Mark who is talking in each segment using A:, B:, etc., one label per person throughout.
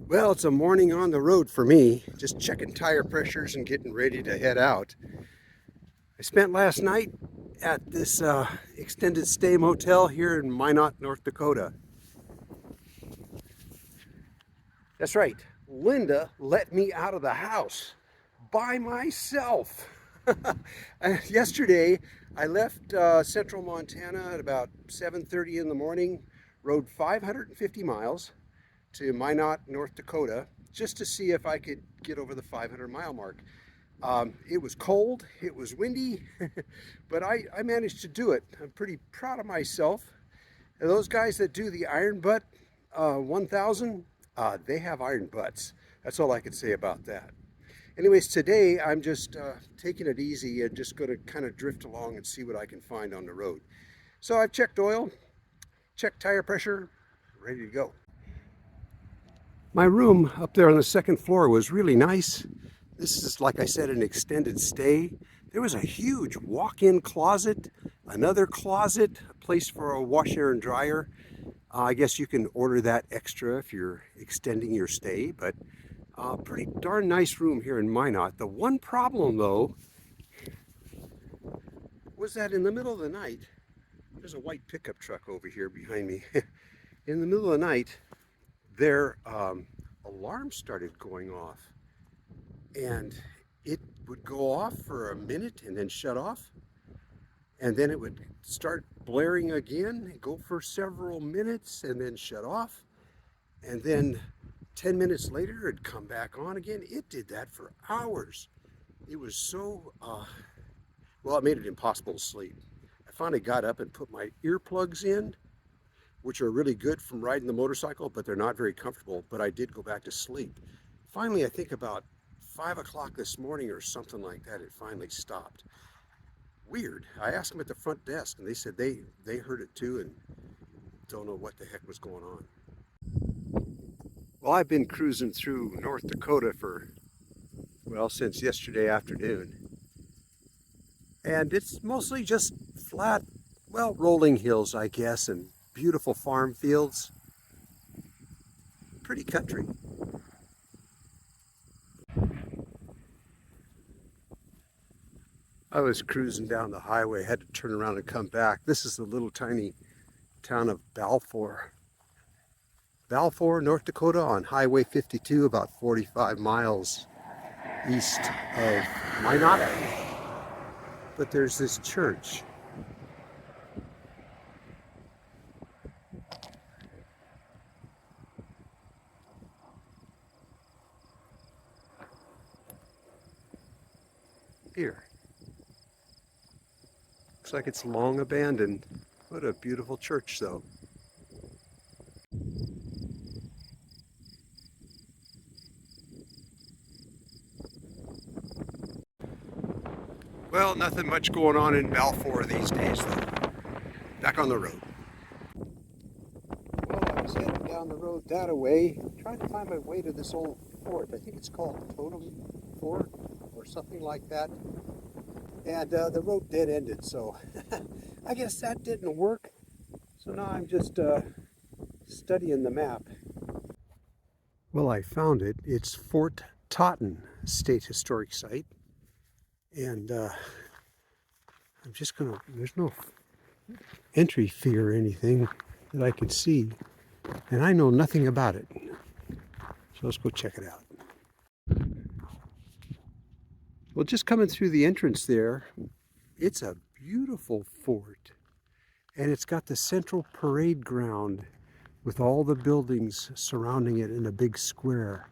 A: Well, it's a morning on the road for me, just checking tire pressures and getting ready to head out. I spent last night at this extended stay motel here in Minot, North Dakota. That's right, Linda let me out of the house by myself. Yesterday, I left central Montana at about 7:30 in the morning, rode 550 miles to Minot, North Dakota, just to see if I could get over the 500-mile mark. It was cold, it was windy, but I managed to do it. I'm pretty proud of myself. And those guys that do the Iron Butt 1000, they have iron butts. That's all I can say about that. Anyways, today I'm just taking it easy and just going to kind of drift along and see what I can find on the road. So I've checked oil, checked tire pressure, ready to go. My room up there on the second floor was really nice. This is, like I said, an extended stay. There was a huge walk-in closet, another closet, a place for a washer and dryer. I guess you can order that extra if you're extending your stay, but pretty darn nice room here in Minot. The one problem, though, was that in the middle of the night, there's a white pickup truck over here behind me. In the middle of the night, their alarm started going off, and it would go off for a minute and then shut off, and then it would start blaring again and go for several minutes and then shut off, and then 10 minutes later it'd come back on again. It did that for hours. It was so well, it made it impossible to sleep. I finally got up and put my earplugs in, which are really good from riding the motorcycle, but they're not very comfortable. But I did go back to sleep. Finally, I think about 5 o'clock this morning or something like that, it finally stopped. Weird. I asked them at the front desk, and they said they heard it too and don't know what the heck was going on. Well, I've been cruising through North Dakota for, well, since yesterday afternoon. And it's mostly just flat, well, rolling hills, I guess, and beautiful farm fields. Pretty country. I was cruising down the highway, had to turn around and come back. This is the little tiny town of Balfour. Balfour, North Dakota, on Highway 52, about 45 miles east of Minot. But there's this church. Here. Looks like it's long abandoned. What a beautiful church, though. Well, nothing much going on in Balfour these days, though. Back on the road. Well, I was heading down the road that way, trying to find my way to this old fort. I think it's called Totten Fort or something like that. And the road dead ended, so I guess that didn't work. So now I'm just studying the map. Well, I found it. It's Fort Totten State Historic Site. And I'm just gonna, there's no entry fee or anything that I could see. And I know nothing about it. So let's go check it out. Well, just coming through the entrance there, it's a beautiful fort. And it's got the central parade ground with all the buildings surrounding it in a big square.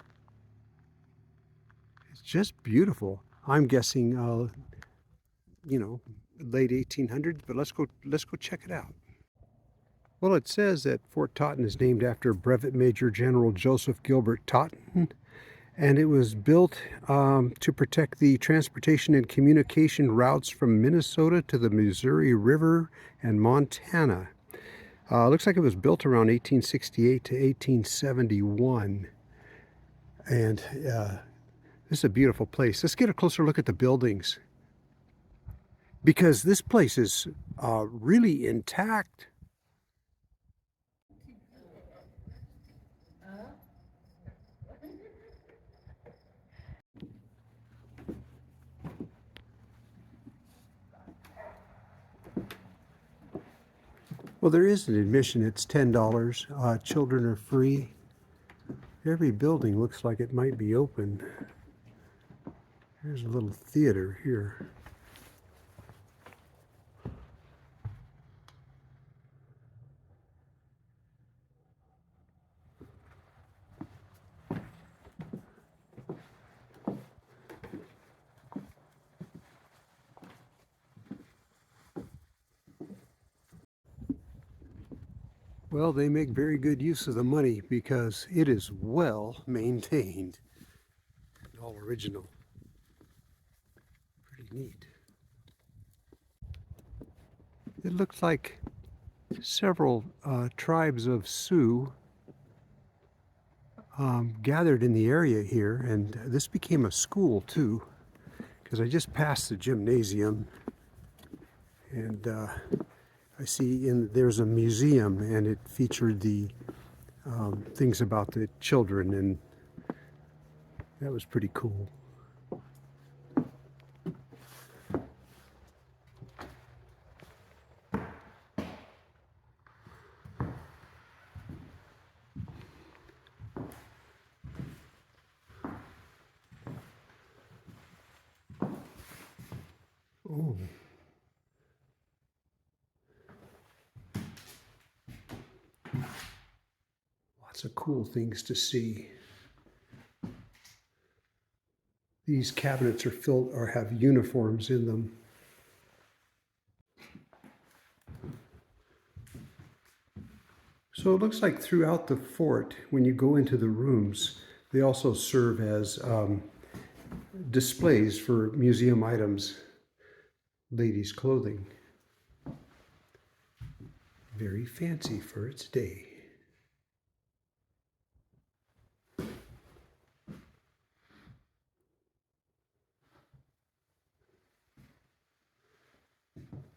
A: It's just beautiful. I'm guessing, you know, late 1800s, but let's go check it out. Well, it says that Fort Totten is named after Brevet Major General Joseph Gilbert Totten, and it was built to protect the transportation and communication routes from Minnesota to the Missouri River and Montana. Looks like it was built around 1868 to 1871, and this is a beautiful place. Let's get a closer look at the buildings, because this place is really intact. Well, there is an admission. It's $10. Children are free. Every building looks like it might be open. There's a little theater here. Well, they make very good use of the money because it is well maintained. All original. Pretty neat. It looks like several tribes of Sioux gathered in the area here, and this became a school too, because I just passed the gymnasium, and I see there's a museum, and it featured the things about the children, and that was pretty cool. Oh. Lots of cool things to see. These cabinets are filled or have uniforms in them. So it looks like throughout the fort, when you go into the rooms, they also serve as displays for museum items, ladies' clothing. Very fancy for its day.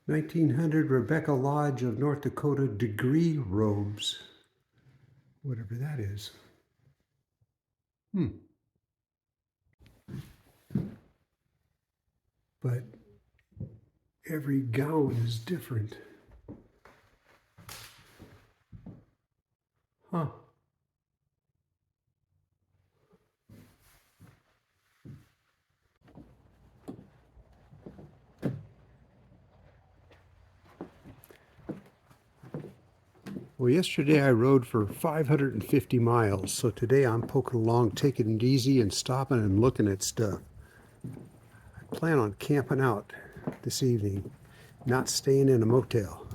A: (1900) Rebecca Lodge of North Dakota degree robes. Whatever that is. But every gown is different. Huh. Well, yesterday I rode for 550 miles, so today I'm poking along, taking it easy and stopping and looking at stuff. I plan on camping out this evening, not staying in a motel.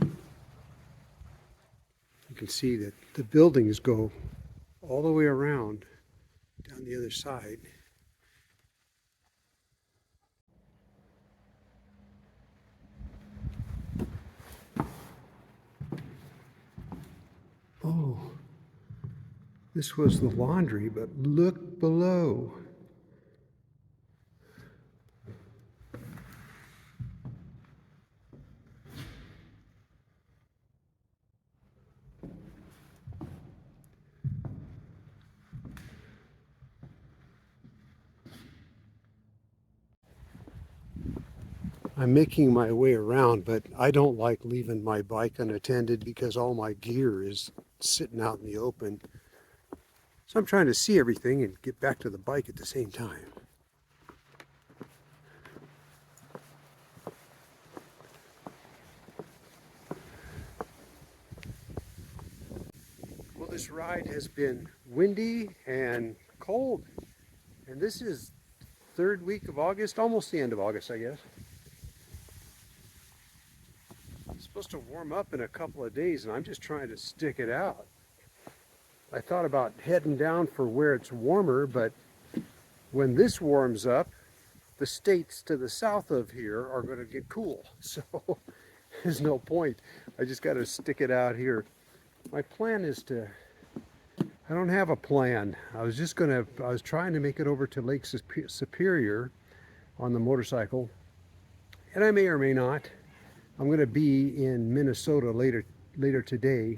A: You can see that the buildings go all the way around down the other side. Oh, this was the laundry, but look below. I'm making my way around, but I don't like leaving my bike unattended because all my gear is sitting out in the open. So I'm trying to see everything and get back to the bike at the same time. Well, this ride has been windy and cold, and this is third week of August, almost the end of August, I guess. It's supposed to warm up in a couple of days, and I'm just trying to stick it out. I thought about heading down for where it's warmer, but when this warms up, the states to the south of here are going to get cool. So there's no point. I just got to stick it out here. My plan is to, I don't have a plan. I was trying to make it over to Lake Superior on the motorcycle, and I may or may not. I'm going to be in Minnesota later today,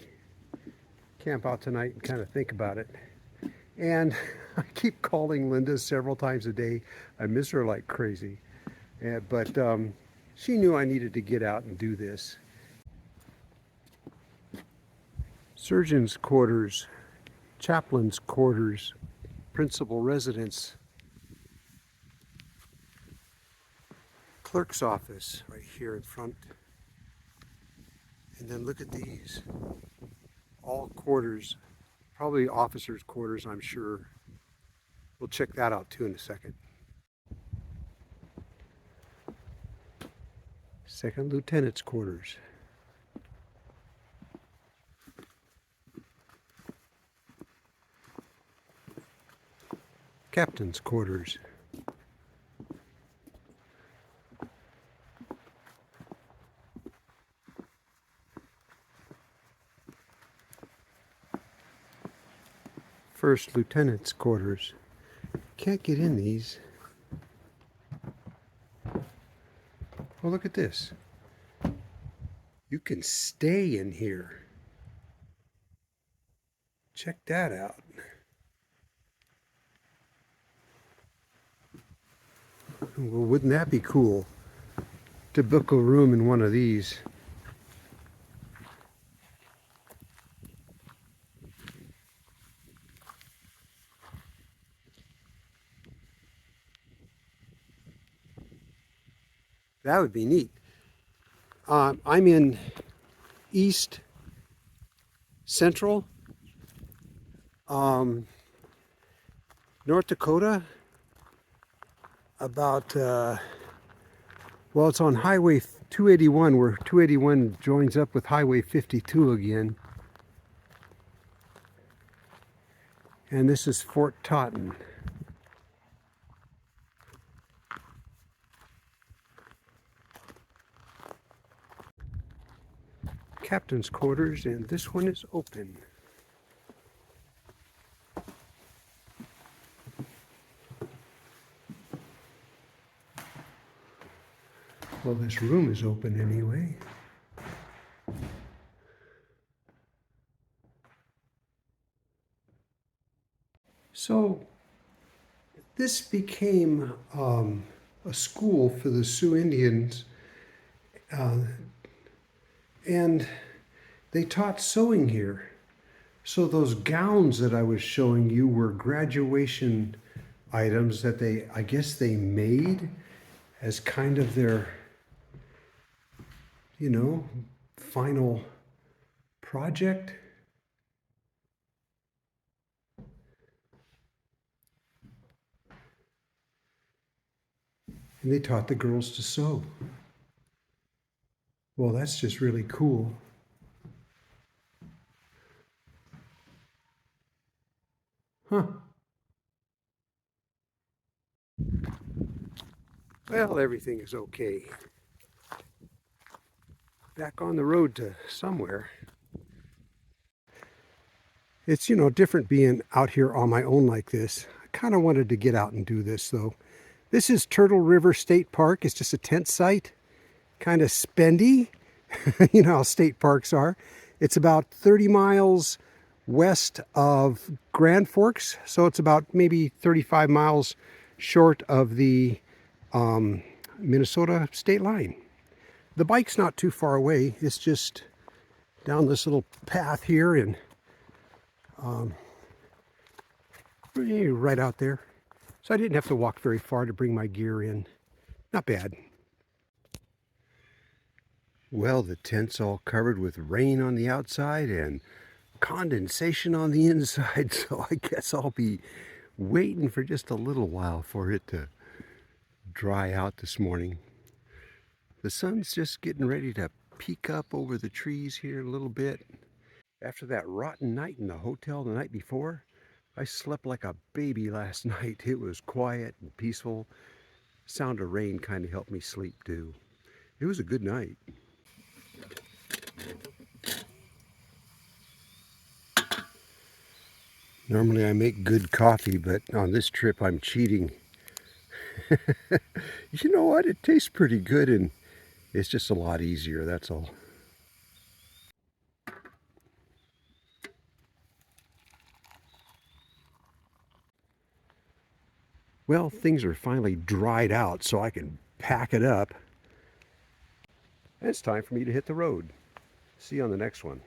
A: camp out tonight and kind of think about it. And I keep calling Linda several times a day. I miss her like crazy. But she knew I needed to get out and do this. Surgeon's quarters, chaplain's quarters, principal residence, clerk's office right here in front. And then look at these. All quarters, probably officers' quarters, I'm sure. We'll check that out too in a second. Second lieutenant's quarters. Captain's quarters. First lieutenant's quarters. Can't get in these. Oh, look at this. You can stay in here. Check that out. Well, wouldn't that be cool to book a room in one of these? That would be neat. I'm in East Central, North Dakota, about, well, it's on Highway 281, where 281 joins up with Highway 52 again. And this is Fort Totten. Captain's quarters, and this one is open. Well, this room is open anyway. So this became a school for the Sioux Indians, and they taught sewing here. So those gowns that I was showing you were graduation items that I guess they made as kind of their, final project. And they taught the girls to sew. Well, that's just really cool. Huh. Well, everything is okay. Back on the road to somewhere. It's, different being out here on my own like this. I kind of wanted to get out and do this, though. This is Turtle River State Park. It's just a tent site. Kind of spendy. You know how state parks are. It's about 30 miles west of Grand Forks. So it's about maybe 35 miles short of the Minnesota state line. The bike's not too far away. It's just down this little path here and right out there. So I didn't have to walk very far to bring my gear in. Not bad. Well, the tent's all covered with rain on the outside and condensation on the inside, so I guess I'll be waiting for just a little while for it to dry out this morning. The sun's just getting ready to peek up over the trees here a little bit. After that rotten night in the hotel the night before, I slept like a baby last night. It was quiet and peaceful. Sound of rain kind of helped me sleep too. It was a good night. Normally I make good coffee, but on this trip I'm cheating. You know what? It tastes pretty good and it's just a lot easier, that's all. Well, things are finally dried out so I can pack it up. And it's time for me to hit the road. See you on the next one.